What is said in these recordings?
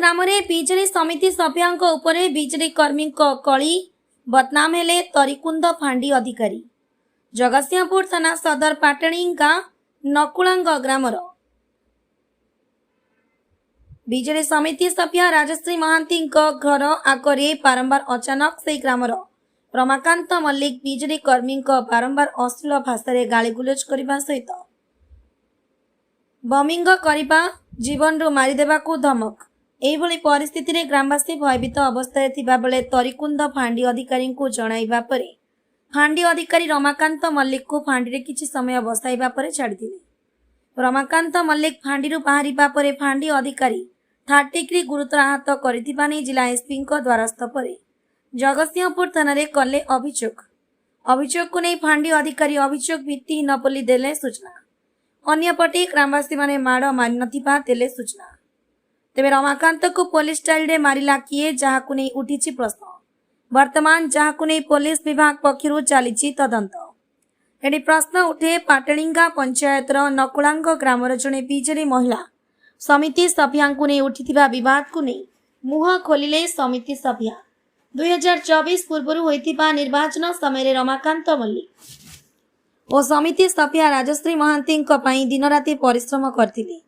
ग्राम BJD समिति सभ्यांक उपरे BJD कर्मी कली बदनाम हेले तरीकुंद फांडी अधिकारी। जगतसिंहपुर थाना सदर पाटणी गाँ नकुलांग ग्रामर बीजेडी समिति सभ्या राजश्री महांती घर आगे बारंबार अचानक से ग्रामर रमाकांत मल्लिक बीजेडी कर्मी बारंबार अश्लील भाषा गालीगुलज करने सहित बमिंग करने जीवन रू मारिदेवाकू धमक। एहिभଳି परिस्थिति ग्रामवासी भयभीत अवस्था बेले तरीकुंद फांडी अधिकारी को जणाइबा परे फांडी अधिकारी रमाकांत मल्लिक को फांडी किछि समय बसाइबा परे छाड़िदिले। रमाकांत मल्लिक फांडी बाहरिबा परे फांडी अधिकारी 30 डिग्री गुरुतर आहत करिथिबा नै जिला एसपी द्वारस्थ परे जगतसिंहपुर थाना रे कले अभियोग को नहीं फांडी अधिकारी अभियोग भित्तिहीन बोली देले सूचना। अन्यपटे ग्रामवासी माने माड़ मारि नथिबा देले सूचना। तेबे रमाकांत को पुलिस स्टाइल रे मारिला किए जहाकु नहीं उठिछि प्रश्न। वर्तमान जहाकु नहीं पुलिस विभाग पक्षरु चलीछि तदंत। एडी प्रश्न उठे पाटणीगा पंचायतर नकुलांग ग्रामर जणे बीजेडी महिला समिति सभ्यांकु नहीं उठिथिबा विवाद को नहीं मुह खोलिले समिति सभ्या। 2024 पूर्व होइथिबा निर्वाचन समय रमाकांत मल्लिक और समिति सभ्या राजश्री महांती दिन राति परिश्रम करथिले।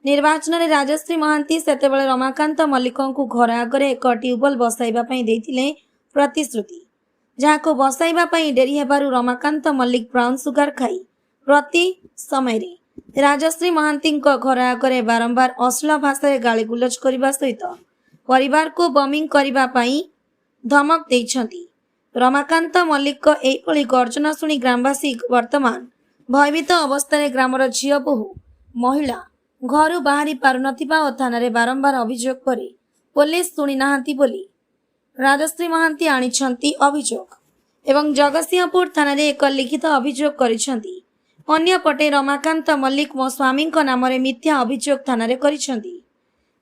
निर्वाचन में राजश्री महांती सेतेबेले रमाकांत मल्लिक को घर आगे एक ट्यूबवेल बसाइबा देथिले प्रतिश्रुति, जहाको बसाइबा डेरी हेबारु रमाकांत मल्लिक ब्राउन सुगर खाई प्रति समय राजश्री महांती घर आगे बारंबार अश्लील भाषा गालीगुलज करने सहित परिवार को बमिंग करने धमक देइछंती। रमाकांत मल्लिक एहिभଳି गर्जना शुणी ग्रामवासी वर्तमान भयभीत अवस्था ग्रामर झील बोहू महिला घर बाहरी पारुनथिबा और थाना बारंबार अभियोग पर पुलिस शुणी नाहांती बोली राजश्री महांती आनिछंती अभियोग एवं जगतसिंहपुर थाना एक लिखित अभियोग करिछंती। अन्यपटे रमाकांत मल्लिक मो स्वामी नाम मिथ्या अभियोग थाना करिछंती।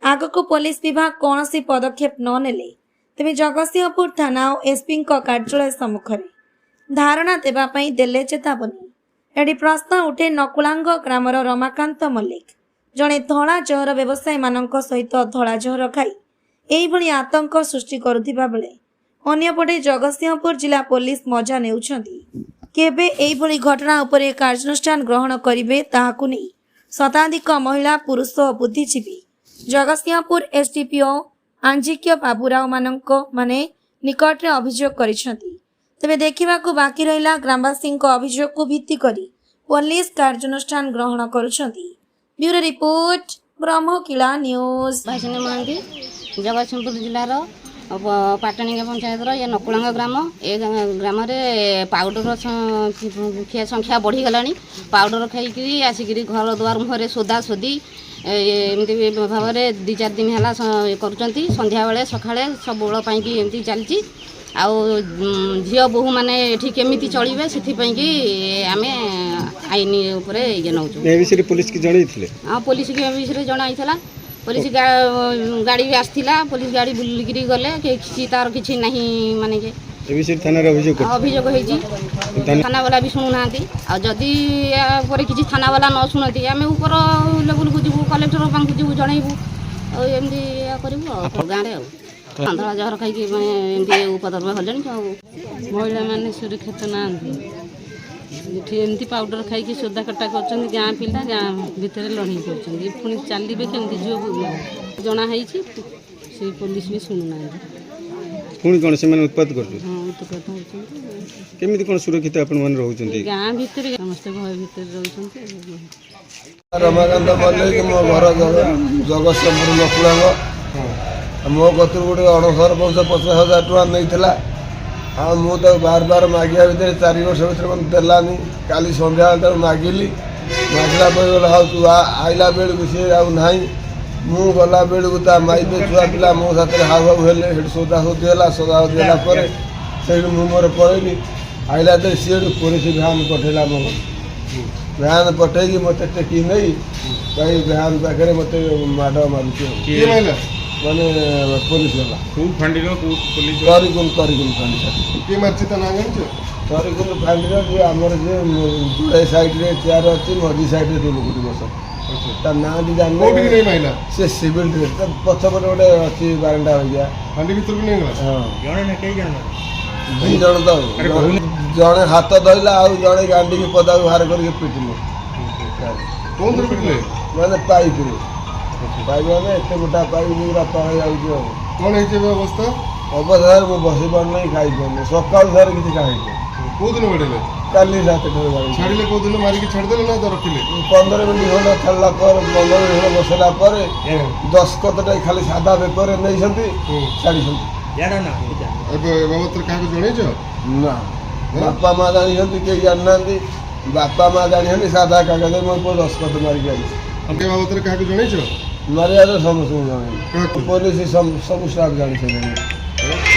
आगको पुलिस विभाग कौनसी पदक्षेप न नेले तेज जगतसिंहपुर थाना और एसपी कार्यालय सम्मुख धारणा देवाई देले चेतावनी। एडी प्रश्न उठे नकुलांग ग्रामर रमाकांत मल्लिक जड़े धला जहर व्यवसायी मानक सहित धला जहर खाई एहिभଳି आतंक सृष्टि करुथिबा बेले अन्यपटे जगतसिंहपुर जिला पुलिस मजा नेउछंती। केबे एहिभଳି घटना उपरे कार्यानुष्ठान ग्रहण करिवे ताहाकु नै शताधिक महिला पुरुष और बुद्धिजीवी जगतसिंहपुर एसडीपीओ आंजिक्य बाबूराव मानक माने निकट रे अभियोग करिसंती। तेबे देखिबाकू बाकी रहिला ग्रामवासी अभियोग को भित्ति करी पुलिस कार्यानुष्ठान ग्रहण करुछंती। Bureau report Brahmakila news. Bhashini Mahanti Jagatsinghpur जिलार पाटणी पंचायत ये नकुलांग ग्राम ए ग्राम पाउडर खिया संख्या बढ़ीगला। पाउडर खाई आसिक घर दुआर मुहर सोदा सोदी एमती भाव में 2-4 दिन है कर संध्या बेले सकाଳେ सबूल एमती चलती झील बोहू मैंने केमी चलिए से आम आईन ये नौ पुलिस की जन हाँ पुलिस के विषय जन पुलिस गाड़ी भी आसला पुलिस गाड़ी बुलिक गले किसी तार किसी ना माने अभियोग थाना वाला भी शुणुना आदि किसी थाना वाला न शुणती आम ऊपर लेवल को जीव कलेक्टर पाखु जीव जनइबू एमती करूँ गाँव में आंधला जहर खाई मैंने उपद्रव हले महिला मैंने सुरक्षित ना एमती पाउडर खाई सोदा कटा कर गाँ पिला गाँ भितर लड़ाई कर पुणी चलिए केमती झील जनाई से पुलिस भी शुणुना पुणी कौन से उत्पात कर केमिति कौन सुरक्षित आपण मन रहउछन्ती गाँ भितर समस्त भय भितर रहउछन्ती। रमाकांत मल्लिक मो घर जगतसिंहपुर नकुलांग मो कतुर गोटे 49-50,000 टका नहीं हाँ मुझे बार बार मागिया भर 4 वर्ष भर मैं देलानी काली सन्ध्या बेल मागिली मागला हाँ तू आइला बेलू सी ना मु गला बेलू माई पे छुआ पिला मो साथ हाउ हाउ हेले सौदा सौदी है सौदा देला से मोर पड़ेली आइला दे सी पुलिस भ्यान पठेला मो भ्यान पठेगी मत टेकी नहीं भाई भ्यान पाखे मत माड़ मारूँ माने पुलिस वाला खूब फंडी लो पुलिस करिकुम फांडी के मारछि त ना ତରିକୁଲ ଫାଣ୍ଡିର ଯିଏ ଆମର ଯିଏ ଯୋଡ଼େ ସାଇଡ଼୍ରେ ଚେୟାର ଅଛି ମଝି ସାଇଡ଼୍ରେ ଯେଉଁ ଲୋକଟି ବସ ତା ନାଁଟି କୋଉଠିକି ଜାଣିଲେ ନେଇ ମାଇଲା ସେ ସିଭିଲ୍ ଡ୍ରେସ୍ ତା ପଛପଟେ ଗୋଟେ ଅଛି ବାରଣ୍ଡା ହୋଇଯିବା ହାଣ୍ଡି ଭିତରକୁ ନେଇଗଲା ହଁ 2 ଜଣ ତ ଜଣେ ହାତ ଧରିଲା ଆଉ ଜଣେ ଗାଣ୍ଡିକି ପଦାକୁ ବାହାର କରିକି ପିଟିଲେ କୋଉଥିରେ ପିଟିଲେ ମାନେ ପାଇପରେ ପାଇପ ମାନେ ଏତେ ଗୋଟା ପାଇପ ପୁରା ତଳେ ଯାଉଛି ଆଉ କଣ ହେଇଛି ଏବେ ଅବସ୍ଥା ଅବସ୍ଥାରେ ମୁଁ ବସି ପାରୁନାହିଁ ଖାଇପାରୁନି ସକାଳୁ ସାରେ କିଛି ଖାଇଛି କୋଉ ଦିନ ବାଡେଇଲେ କାଲି ରାତିଠାରୁ ଗାଡ଼ି ଛାଡ଼ିଲେ କୋଉ ଦିନ ମାରିକି ଛାଡ଼ିଦେଲେ ନା ତ ରଖିଲେ 15 ମିନିଟ୍ ଖଣ୍ଡେ ଛାଡ଼ିଲା ପରେ 15 ମିନିଟ୍ ଖଣ୍ଡେ ବସିଲା ପରେ ଦସ୍ତଖତଟା ଖାଲି ସାଧା ପେପରରେ ନେଇଛନ୍ତି ଛାଡ଼ିଛନ୍ତି ଏବେ ଏ ବାବଦରେ କାହାକୁ ଜଣେଇଛ ନା ବାପା ମା ଜାଣିଛନ୍ତି କେହି ଜାଣିନାହାନ୍ତି ବାପା ମା ଜାଣିଛନ୍ତି ସାଧା କାଗଜରେ ମୋ ପୁଅ ଦସ୍ତଖତ ମାରିକି ଆଣିଛି ଏ ବାବଦରେ କାହାକୁ ଜଣେଇଛ ମାରିବାର ସମସ୍ତଙ୍କୁ ଜଣେଇବି କାହାକୁ ପୋଲିସ ସବୁ ଷ୍ଟାଫ୍ ଜାଣିଛନ୍ତି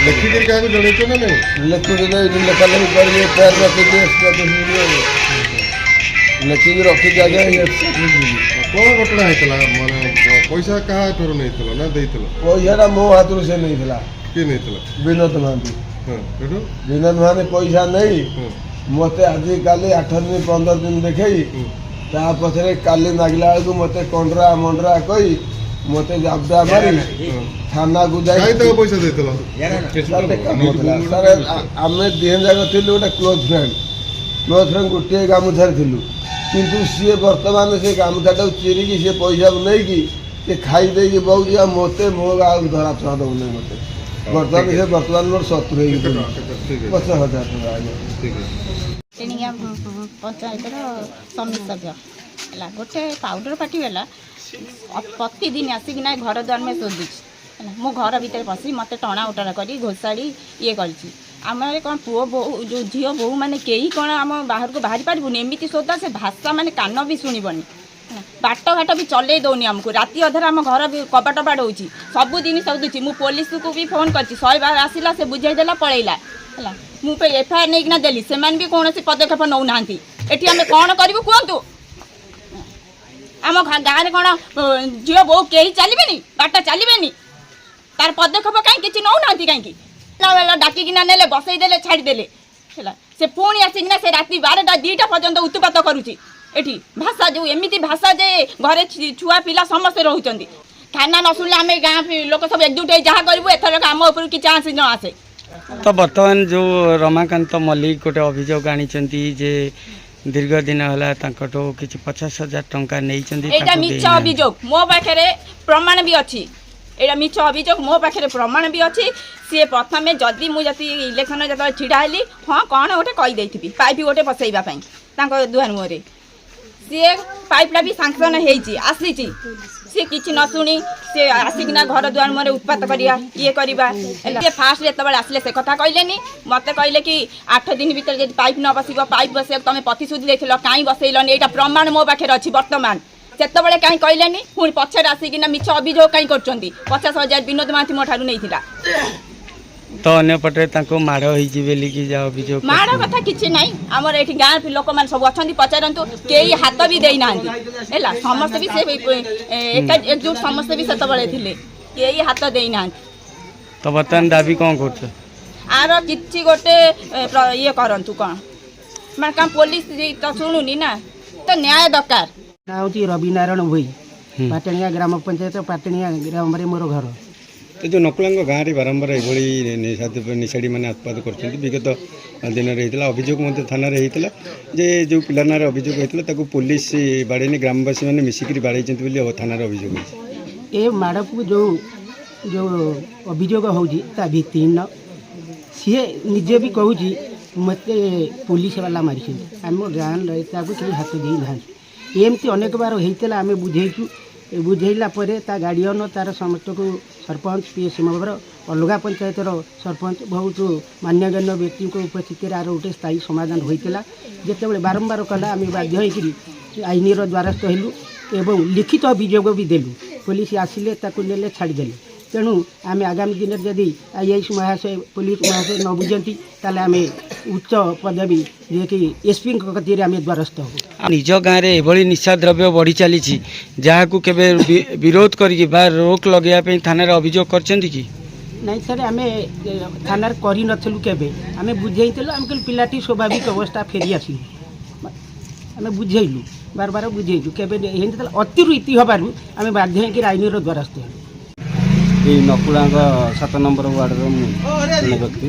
ଲେଖିକିରି କାହାକୁ ଜଣେଇଛ ନା ନାଇଁ ଲେଖିକି ଲେଖାଲେଖି କରିକି ଫେର୍ ରଖିକି ଲେଖିକି ରଖିକି ଆଜ୍ଞା କଣ ଘଟଣା ହେଇଥିଲା ମାନେ ପଇସା କାହା ଠାରୁ ନେଇଥିଲ ନା ଦେଇଥିଲ ପଇସାଟା ମୋ ହାତରୁ ସେ ନେଇଥିଲା କିଏ ନେଇଥିଲା ବିନୋଦ ମହାନ୍ତି ହଁ ସେଠୁ ବିନୋଦ ମହାନ୍ତି ପଇସା ନେଇ ହଁ ମୋତେ ଆଜି କାଲି 8 ଦିନ 15 ଦିନ ଦେଖେଇ ତା ପଛରେ କାଲି ମାଗିଲା ବେଳକୁ ମୋତେ କଣ୍ଡରା ମଣ୍ଡରା କହି ମୋତେ ଜାବଡ଼ା ମାରି ଥାନାକୁ ଯାଇ କାହିଁ ତାକୁ ପଇସା ଦେଇଥିଲ ସାର୍ ଆମେ ଦିହେଁ ଯାକ ଥିଲୁ ଗୋଟେ କ୍ଲୋଜ୍ ଫ୍ରେଣ୍ଡ ଗୋଟିଏ ଗାମୁଛାରେ ଥିଲୁ କିନ୍ତୁ ସିଏ ବର୍ତ୍ତମାନ ସେ ଗାମୁଛାଟାକୁ ଚିରିକି ସେ ପଇସାକୁ ନେଇକି ସେ ଖାଇ ଦେଇକି ବହୁଛି ଆଉ ମୋତେ ମୋ ଆଉ ଧରା ଛୁଆ ଦେଉନି ମୋତେ ବର୍ତ୍ତମାନ ମୋର 70 ହେଇକି 50,000 ଟଙ୍କା ଆଜ୍ଞା ଠିକ୍ ଅଛି ଟେଣିଆ ପଞ୍ଚାୟତର ସମିତି ସଭ୍ୟ ହେଲା ଗୋଟେ ପାଉଡ଼ର ପାଟି ହେଲା ପ୍ରତିଦିନ ଆସିକିନା ଘର ଦ୍ୱାର ମେ ଶୋଧୁଛି ହେଲା ମୁଁ ଘର ଭିତରେ ପଶି ମୋତେ ଟଣା ଉଟଣା କରି ଘୋଷାଡ଼ି ଇଏ କରିଛି ଆମର କ'ଣ ପୁଅ ବୋହୂ ଯେଉଁ ଝିଅ ବୋହୂ ମାନେ କେହି କ'ଣ ଆମ ବାହାରକୁ ବାହାରି ପାରିବୁନି ଏମିତି ଶୋଧା ସେ ଭାଷା ମାନେ କାନ ବି ଶୁଣିବନି ବାଟ ଘାଟ ବି ଚଲେଇ ଦେଉନି ଆମକୁ ରାତି ଅଧରେ ଆମ ଘର ବି କବାଟ ବାଡ଼ଉଛି ସବୁଦିନ ଶୋଧୁଛି ମୁଁ ପୋଲିସକୁ ବି ଫୋନ୍ କରିଛି 100 ବାର ଆସିଲା ସେ ବୁଝେଇ ଦେଲା ପଳେଇଲା ହେଲା ମୁଁ FIR ନେଇକିନା ଦେଲି ସେମାନେ ବି କୌଣସି ପଦକ୍ଷେପ ନେଉନାହାନ୍ତି ଏଠି ଆମେ କ'ଣ କରିବୁ କୁହନ୍ତୁ ଆମ ଗାଁରେ କ'ଣ ଝିଅ ବୋହୂ କେହି ଚାଲିବେନି ବାଟ ଚାଲିବେନି ତାର ପଦକ୍ଷେପ କାହିଁ କିଛି ନେଉନାହାନ୍ତି କାହିଁକି ଡାକିକିନା ନେଲେ ବସେଇ ଦେଲେ ଛାଡ଼ିଦେଲେ ହେଲା ସେ ପୁଣି ଆସିକିନା ସେ ରାତି 12ଟା 2ଟା ପର୍ଯ୍ୟନ୍ତ ଉତ୍ପାତ କରୁଛି ଏଠି ଭାଷା ଯେଉଁ ଏମିତି ଭାଷା ଯେ ଘରେ ଛୁଆ ପିଲା ସମସ୍ତେ ରହୁଛନ୍ତି ଥାନା ନ ଶୁଣିଲେ ଆମେ ଗାଁ ଲୋକ ସବୁ ଏକଜୁଟ ହେଇ ଯାହା କରିବୁ ଏଥରକ ଆମ ଉପରକୁ କିଛି ଆସି ନ ଆସେ ତ ବର୍ତ୍ତମାନ ଯେଉଁ ରମାକାନ୍ତ ମଲ୍ଲିକ ଗୋଟେ ଅଭିଯୋଗ ଆଣିଛନ୍ତି ଯେ ଦୀର୍ଘ ଦିନ ହେଲା ତାଙ୍କଠୁ କିଛି 50,000 ଟଙ୍କା ନେଇଛନ୍ତି ଏଇଟା ମିଛ ଅଭିଯୋଗ ମୋ ପାଖରେ ପ୍ରମାଣ ବି ଅଛି ଏଇଟା ମିଛ ଅଭିଯୋଗ ମୋ ପାଖରେ ପ୍ରମାଣ ବି ଅଛି ସିଏ ପ୍ରଥମେ ଯଦି ମୁଁ ଯଦି ଇଲେକ୍ସନ ଯେତେବେଳେ ଛିଡ଼ା ହେଲି ହଁ କ'ଣ ଗୋଟେ କହିଦେଇଥିବି ପାଇପ୍ ଗୋଟେ ବସେଇବା ପାଇଁ ତାଙ୍କ ଦୁଆର ମୁହଁରେ ସିଏ ପାଇପ୍ଟା ବି ସାଙ୍କସନ୍ ହେଇଛି ଆସିଛି ସିଏ କିଛି ନ ଶୁଣି ସିଏ ଆସିକିନା ଘର ଦୁଆର ମୁହଁରେ ଉତ୍ପାତ କରିବା ଇଏ କରିବା ସିଏ ଫାଷ୍ଟ ଯେତେବେଳେ ଆସିଲେ ସେ କଥା କହିଲେନି ମୋତେ କହିଲେ କି 8 ଦିନ ଭିତରେ ଯଦି ପାଇପ୍ ନ ବସିବ ପାଇପ୍ ବସେଇବାକୁ ତମେ ପ୍ରତିଶ୍ରୁତି ଦେଇଥିଲ କାହିଁ ବସେଇଲନି ଏଇଟା ପ୍ରମାଣ ମୋ ପାଖରେ ଅଛି ବର୍ତ୍ତମାନ ସେତେବେଳେ କାହିଁ କହିଲେନି ପୁଣି ପଛରେ ଆସିକିନା ମିଛ ଅଭିଯୋଗ କାହିଁ କରୁଛନ୍ତି 50,000 ବିନୋଦ ମହାନ୍ତି ମୋ ଠାରୁ ନେଇଥିଲା ତ ଅନ୍ୟପଟେ ତାଙ୍କୁ ମାଡ଼ ହେଇଛି ବୋଲିକି ଯାହା ଅଭିଯୋଗ ମାଡ଼ କଥା କିଛି ନାହିଁ ଆମର ଏଠି ଗାଁ ଲୋକମାନେ ସବୁ ଅଛନ୍ତି ପଚାରନ୍ତୁ କେହି ହାତ ବି ଦେଇନାହାନ୍ତି ହେଲା ସମସ୍ତେ ବି ସେ ଏକଜୁଟ ସମସ୍ତେ ବି ସେତେବେଳେ ଥିଲେ କେହି ହାତ ଦେଇନାହାନ୍ତି ତ ବର୍ତ୍ତମାନ ଦାବି କ'ଣ କରୁଛ ଆର କିଛି ଗୋଟେ ଇଏ କରନ୍ତୁ କ'ଣ ମାନେ କାରଣ ପୋଲିସ ତ ଶୁଣୁନି ନା ତ ନ୍ୟାୟ ଦରକାର ନା ହେଉଛି ରବି ନାରାୟଣ ଭୋଇ ପାଟଣିଆ ଗ୍ରାମ ପଞ୍ଚାୟତ ପାଟଣିଆ ଗ୍ରାମରେ ମୋର ଘର ଏ ଯେଉଁ ନକୁଳାଙ୍କ ଗାଁରେ ବାରମ୍ବାର ଏଭଳି ନିଶାଡ଼ି ମାନେ ଉତ୍ପାଦ କରୁଛନ୍ତି ବିଗତ ଦିନରେ ହେଇଥିଲା ଅଭିଯୋଗ ମଧ୍ୟ ଥାନାରେ ହେଇଥିଲା ଯେ ଯେଉଁ ପିଲା ନାଁରେ ଅଭିଯୋଗ ହେଇଥିଲା ତାକୁ ପୋଲିସ ବାଡ଼େଇନି ଗ୍ରାମବାସୀମାନେ ମିଶିକିରି ବାଡ଼େଇଛନ୍ତି ବୋଲି ଥାନାରେ ଅଭିଯୋଗ ହେଇଛି ଏ ମାଡ଼କୁ ଯେଉଁ ଅଭିଯୋଗ ହେଉଛି ତା ଭିତ୍ତିହୀନ ସିଏ ନିଜେ ବି କହୁଛି ମୋତେ ପୋଲିସ ବାଲା ମାରିଛନ୍ତି ଆମ ଗାଁ ତାକୁ କେହି ହାତ ଦେଇନାହାନ୍ତି ଏମିତି ଅନେକ ବାର ହେଇଥିଲା ଆମେ ବୁଝେଇଛୁ ବୁଝେଇଲା ପରେ ତା ଗାର୍ଡ଼ିଅନ୍ ତାର ସମସ୍ତଙ୍କୁ ସରପଞ୍ଚ PS ମେମ୍ବର ଅଲଗା ପଞ୍ଚାୟତର ସରପଞ୍ଚ ବହୁତ ମାନ୍ୟଗଣ୍ୟ ବ୍ୟକ୍ତିଙ୍କ ଉପସ୍ଥିତିରେ ଆର ଗୋଟେ ସ୍ଥାୟୀ ସମାଧାନ ହୋଇଥିଲା ଯେତେବେଳେ ବାରମ୍ବାର କଲା ଆମେ ବାଧ୍ୟ ହୋଇକରି ଆଇନର ଦ୍ୱାରସ୍ଥ ହେଲୁ ଏବଂ ଲିଖିତ ଅଭିଯୋଗ ବି ଦେଲୁ ପୋଲିସ ଆସିଲେ ତାକୁ ନେଲେ ଛାଡ଼ିଦେଲେ ତେଣୁ ଆମେ ଆଗାମୀ ଦିନରେ ଯଦି IAS ମହାଶୟ ପୋଲିସ ମହାଶୟ ନ ବୁଝନ୍ତି ତାହେଲେ ଆମେ ଉଚ୍ଚ ପଦବୀ ଯିଏକି SPଙ୍କ କତିରେ ଆମେ ଦ୍ୱାରସ୍ଥ ହେବୁ ନିଜ ଗାଁରେ ଏଭଳି ନିଶାଦ୍ରବ୍ୟ ବଢ଼ି ଚାଲିଛି ଯାହାକୁ କେବେ ବିରୋଧ କରିକି ବା ରୋକ ଲଗାଇବା ପାଇଁ ଥାନାରେ ଅଭିଯୋଗ କରିଛନ୍ତି କି ନାଇଁ ସାର୍ ଆମେ ଥାନାରେ କରିନଥିଲୁ କେବେ ଆମେ ବୁଝେଇଥିଲୁ ଆମେ କହିଲୁ ପିଲାଟି ସ୍ୱାଭାବିକ ଅବସ୍ଥା ଫେରି ଆସିଲୁ ଆମେ ବୁଝେଇଲୁ ବାର ବୁଝେଇଲୁ କେବେ ହେଇନଥିଲା ଅତିରୁ ଇତି ହେବାରୁ ଆମେ ବାଧ୍ୟ ହେଇକି ଆଇନର ଦ୍ୱାରସ୍ଥ ହେଲୁ। এই নকুଳାঙ্ଗ 7 নম্বর ওয়ার্ডର ମୁଁ ଜଣେ ବ୍ୟକ୍ତି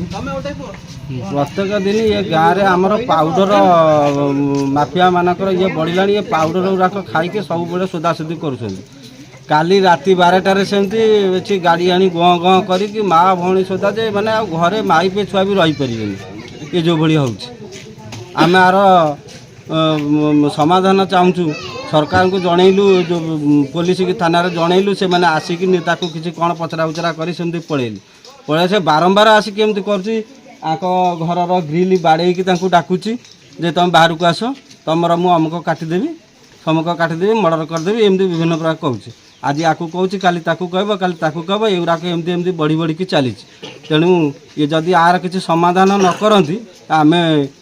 ପ୍ରତ୍ୟେକ ଦିନ ଏ ଗାଁରେ ଆମର ପାଉଡ଼ର ମାଫିଆ ମାନଙ୍କର ଇଏ ବଢ଼ିଲାଣି ଏ ପାଉଡ଼ର ଗୁଡ଼ାକ ଖାଇକି ସବୁବେଳେ ସୋଦାସୋଦି କରୁଛନ୍ତି। କାଲି ରାତି 12টাରେ ସେମିତି ଏଠି ଗାଡ଼ି ଆଣି ଗଁ ଗଁ କରିକି ମା ଭଉଣୀ ସୋଦା ଯେ ମାନେ ଆଉ ଘରେ ମାଇ ପେ ଛୁଆ ବି ରହିପାରିବେନି ଏ ଯେଉଁଭଳି ହେଉଛି। ଆମେ ଆର ସମାଧାନ ଚାହୁଁଛୁ ସରକାରଙ୍କୁ ଜଣେଇଲୁ ପୋଲିସ କି ଥାନାରେ ଜଣେଇଲୁ ସେମାନେ ଆସିକି ତାକୁ କିଛି କ'ଣ ପଚରା ଉଚରା କରି ସେମିତି ପଳେଇ ସେ ବାରମ୍ବାର ଆସିକି ଏମିତି କରୁଛି ଆଙ୍କ ଘରର ଗ୍ରିଲ୍ ବାଡ଼େଇକି ତାଙ୍କୁ ଡାକୁଛି ଯେ ତୁମେ ବାହାରକୁ ଆସ ତୁମର ମୁଁ ଅମୁକ କାଟିଦେବି ସମୁକ କାଟିଦେବି ମର୍ଡ଼ର କରିଦେବି ଏମିତି ବିଭିନ୍ନ ପ୍ରକାର କହୁଛି। ଆଜି ଆକୁ କହୁଛି କାଲି ତାକୁ କହିବ କାଲି ତାକୁ କହିବ ଏଗୁଡ଼ାକ ଏମିତି ବଢ଼ିକି ଚାଲିଛି। ତେଣୁ ଇଏ ଯଦି ଆର କିଛି ସମାଧାନ ନ କରନ୍ତି ଆମେ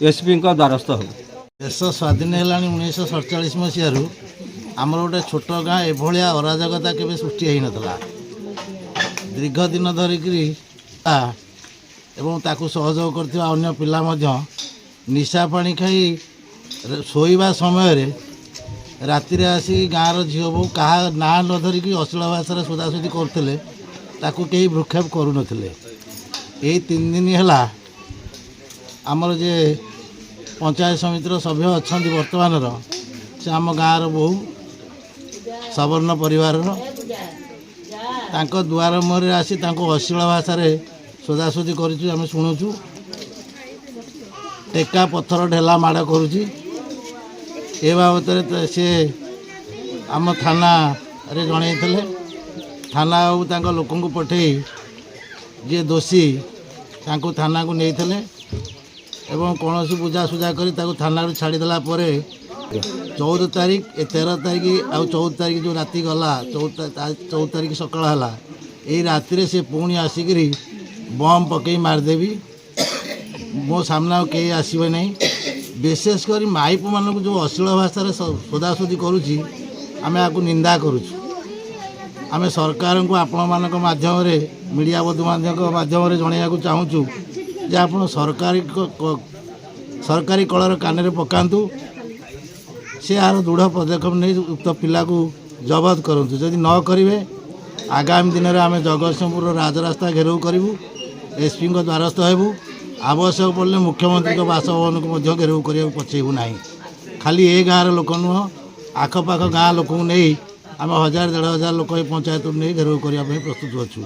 ଏସ୍ପିଙ୍କ ଦ୍ୱାରସ୍ଥ ହେବୁ। ଦେଶ ସ୍ୱାଧୀନ ହେଲାଣି 1947 ମସିହାରୁ ଆମର ଗୋଟେ ଛୋଟ ଗାଁ ଏଭଳିଆ ଅରାଜକତା କେବେ ସୃଷ୍ଟି ହେଇନଥିଲା। ଦୀର୍ଘ ଦିନ ଧରିକିରି ଏବଂ ତାକୁ ସହଯୋଗ କରୁଥିବା ଅନ୍ୟ ପିଲା ମଧ୍ୟ ନିଶା ପାଣି ଖାଇ ଶୋଇବା ସମୟରେ ରାତିରେ ଆସି ଗାଁର ଝିଅ ବୋଉ କାହା ନାଁ ନ ଧରିକି ଅଶ୍ଳୀଳ ଭାଷାରେ ସୋଦାସୋଦି କରୁଥିଲେ ତାକୁ କେହି ଭ୍ରୂକ୍ଷେପ କରୁନଥିଲେ। ଏଇ 3 ଦିନ ହେଲା ଆମର ଯେ ପଞ୍ଚାୟତ ସମିତିର ସଭ୍ୟ ଅଛନ୍ତି ବର୍ତ୍ତମାନର ସେ ଆମ ଗାଁର ବୋହୂ ସବର୍ଣ୍ଣ ପରିବାରର ତାଙ୍କ ଦୁଆର ମୁହଁରେ ଆସି ତାଙ୍କୁ ଅଶ୍ଳୀଳ ଭାଷାରେ ସୋଦାସୋଦି କରୁଛୁ ଆମେ ଶୁଣୁଛୁ। ଟେକା ପଥର ଢେଲା ମାଡ଼ କରୁଛି। ଏ ବାବଦରେ ସେ ଆମ ଥାନାରେ ଜଣେଇଥିଲେ। ଥାନା ଆଉ ତାଙ୍କ ଲୋକଙ୍କୁ ପଠାଇ ଯିଏ ଦୋଷୀ ତାଙ୍କୁ ଥାନାକୁ ନେଇଥିଲେ ଏବଂ କୌଣସି ବୁଝାସୁଝା କରି ତାକୁ ଥାନାରୁ ଛାଡ଼ିଦେଲା ପରେ 14 ତାରିଖ 13 ତାରିଖ ଆଉ 14 ତାରିଖ ଯେଉଁ ରାତି ଗଲା 14 ତାରିଖ ସକାଳ ହେଲା ଏଇ ରାତିରେ ସେ ପୁଣି ଆସିକିରି ବମ୍ ପକେଇ ମାରିଦେବି ମୋ ସାମ୍ନା କେହି ଆସିବେ ନାହିଁ। ବିଶେଷ କରି ମାଇପମାନଙ୍କୁ ଯେଉଁ ଅଶ୍ଳୀଳ ଭାଷାରେ ସୋଦାସୋଦି କରୁଛି ଆମେ ଆକୁ ନିନ୍ଦା କରୁଛୁ। ଆମେ ସରକାରଙ୍କୁ ଆପଣମାନଙ୍କ ମାଧ୍ୟମରେ ମିଡ଼ିଆ ବନ୍ଧୁମାନଙ୍କ ମାଧ୍ୟମରେ ଜଣାଇବାକୁ ଚାହୁଁଛୁ ଯେ ଆପଣ ସରକାରୀ କଳର କାନରେ ପକାନ୍ତୁ। ସେ ଏହାର ଦୃଢ଼ ପଦକ୍ଷେପ ନେଇ ଉକ୍ତ ପିଲାକୁ ଜବତ କରନ୍ତୁ। ଯଦି ନ କରିବେ ଆଗାମୀ ଦିନରେ ଆମେ ଜଗତସିଂହପୁରର ରାଜରାସ୍ତା ଘେରାଉ କରିବୁ, ଏସ୍ପିଙ୍କ ଦ୍ୱାରସ୍ଥ ହେବୁ, ଆବଶ୍ୟକ ପଡ଼ିଲେ ମୁଖ୍ୟମନ୍ତ୍ରୀଙ୍କ ବାସଭବନକୁ ମଧ୍ୟ ଘେରାଉ କରିବାକୁ ପଛେଇବୁ ନାହିଁ। ଖାଲି ଏ ଗାଁର ଲୋକ ନୁହଁ ଆଖପାଖ ଗାଁ ଲୋକଙ୍କୁ ନେଇ ଆମେ 1000-1500 ଲୋକ ଏ ପଞ୍ଚାୟତରୁ ନେଇ ଘେରାଉ କରିବା ପାଇଁ ପ୍ରସ୍ତୁତ ଅଛୁ।